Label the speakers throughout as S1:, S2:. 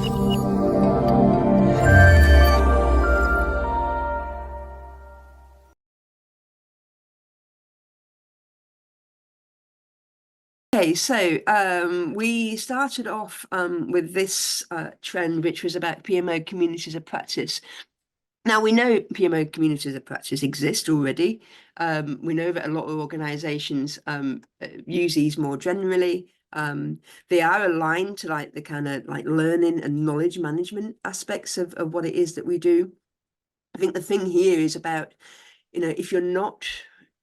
S1: Okay, so we started off with this trend, which was about PMO communities of practice. Now, we know PMO communities of practice exist already. We know that a lot of organizations use these more generally. They are aligned to like the kind of like learning and knowledge management aspects of what it is that we do. I think the thing here is about, if you're not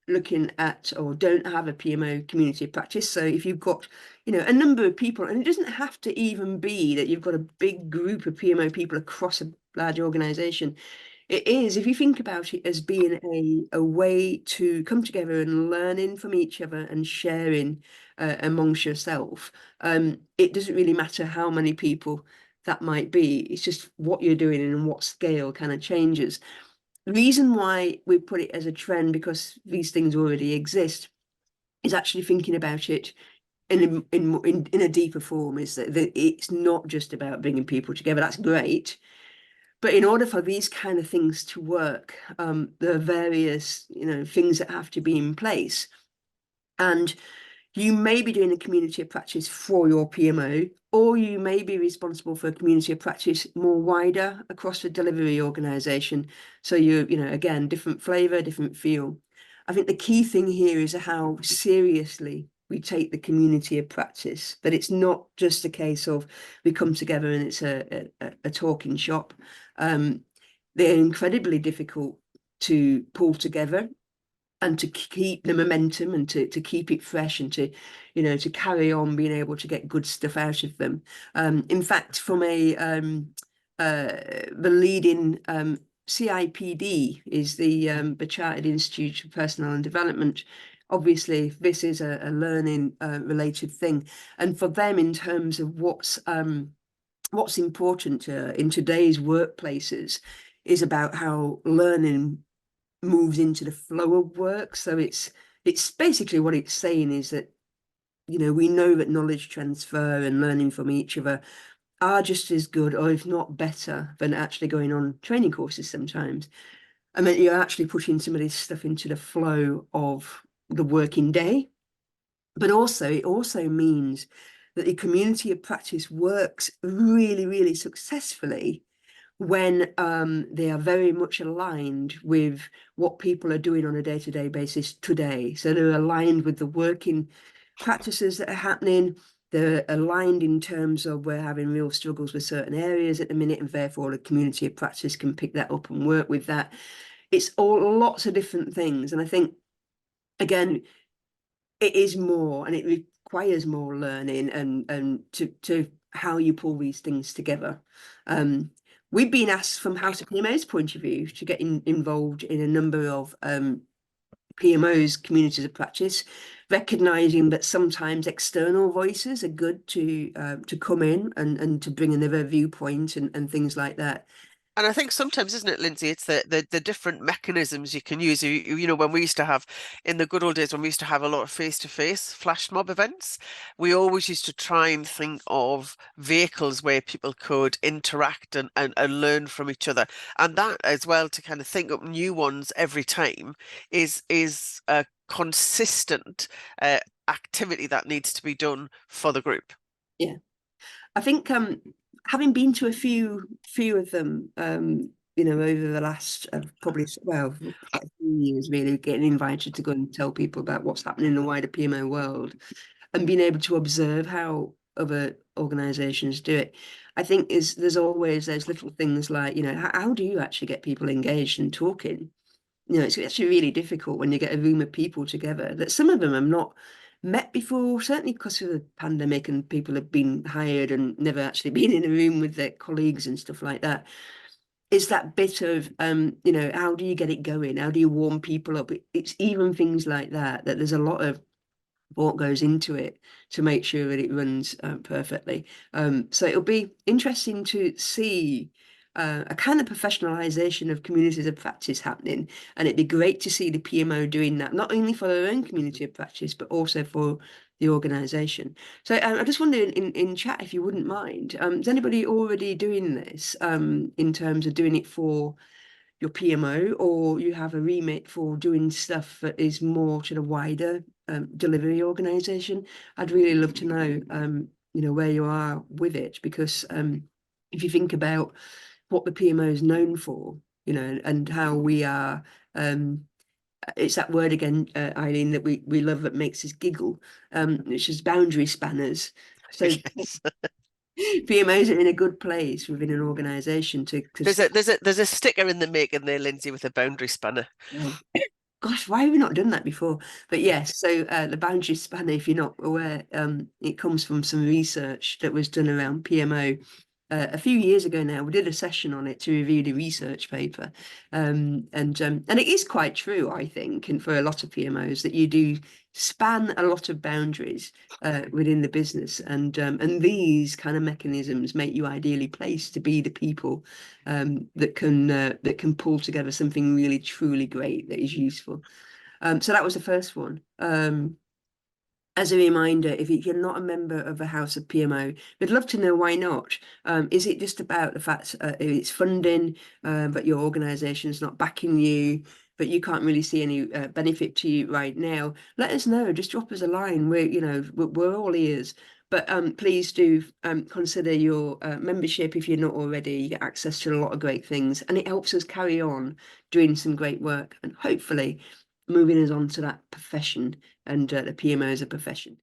S1: looking at or don't have a PMO community of practice, so if you've got, a number of people, and it doesn't have to even be that you've got a big group of PMO people across a large organization. It is, if you think about it as being a way to come together and learning from each other and sharing amongst yourself, it doesn't really matter how many people that might be. It's just what you're doing and what scale kind of changes. The reason why we put it as a trend, because these things already exist, is actually thinking about it in a deeper form. Is that it's not just about bringing people together. That's great. But in order for these kind of things to work, there are various, things that have to be in place. And you may be doing a community of practice for your PMO, or you may be responsible for a community of practice more wider across the delivery organization. So again, different flavor, different feel. I think the key thing here is how seriously we take the community of practice, that it's not just a case of we come together and it's a talking shop. They're incredibly difficult to pull together and to keep the momentum and to keep it fresh and to carry on being able to get good stuff out of them. In fact, from the leading CIPD is the Chartered Institute for Personnel and Development. Obviously, this is a learning related thing, and for them, in terms of what's important in today's workplaces, is about how learning moves into the flow of work. So it's basically what it's saying is that, we know that knowledge transfer and learning from each other are just as good, or if not better, than actually going on training courses sometimes. I mean, you're actually putting some of this stuff into the flow of the working day. But also, it also means that the community of practice works really, really successfully when they are very much aligned with what people are doing on a day-to-day basis today. So they're aligned with the working practices that are happening. They're aligned in terms of we're having real struggles with certain areas at the minute, and therefore the community of practice can pick that up and work with that. It's all lots of different things. And I think, again, it is more, and it requires more learning and to how you pull these things together. We've been asked from House of PMO's point of view to get involved in a number of PMO's communities of practice, recognizing that sometimes external voices are good to come in and to bring another viewpoint and things like that.
S2: And I think sometimes, isn't it, Lindsay, it's the different mechanisms you can use. When we used to have, in the good old days, when we used to have a lot of face-to-face flash mob events, we always used to try and think of vehicles where people could interact and learn from each other. And that as well, to kind of think up new ones every time is a consistent activity that needs to be done for the group.
S1: Yeah. I think having been to a few of them, over the last probably, well, a few years, really getting invited to go and tell people about what's happening in the wider PMO world, and being able to observe how other organizations do it, I think there's always those little things like, how do you actually get people engaged and talking? It's actually really difficult when you get a room of people together that some of them have not met before, certainly because of the pandemic and people have been hired and never actually been in a room with their colleagues and stuff like that. Is that bit of, how do you get it going? How do you warm people up? It's even things like that there's a lot of thought goes into it to make sure that it runs perfectly. So it'll be interesting to see a kind of professionalization of communities of practice happening. And it'd be great to see the PMO doing that, not only for their own community of practice, but also for the organization. So I just wondered in chat, if you wouldn't mind, is anybody already doing this in terms of doing it for your PMO, or you have a remit for doing stuff that is more to the wider delivery organization? I'd really love to know, where you are with it, because if you think about what the PMO is known for, and how we are, it's that word again, Eileen, that we love, that makes us giggle, which is boundary spanners. So
S2: Yes.
S1: PMOs are in a good place within an organization to
S2: There's a sticker in the making there, Lindsay, with a boundary spanner.
S1: oh, gosh, why have we not done that before? But yes, so the boundary spanner, if you're not aware, it comes from some research that was done around PMO a few years ago now. We did a session on it to review the research paper, and it is quite true, I think, and for a lot of PMOs, that you do span a lot of boundaries within the business, and these kind of mechanisms make you ideally placed to be the people that can pull together something really truly great that is useful. So that was the first one. As a reminder, if you're not a member of a House of PMO, we'd love to know why not. Is it just about the fact it's funding, but your organisation is not backing you, but you can't really see any benefit to you right now? Let us know. Just drop us a line. We're all ears. But please do consider your membership if you're not already. You get access to a lot of great things, and it helps us carry on doing some great work, and hopefully moving us on to that profession, and the PMO is a profession.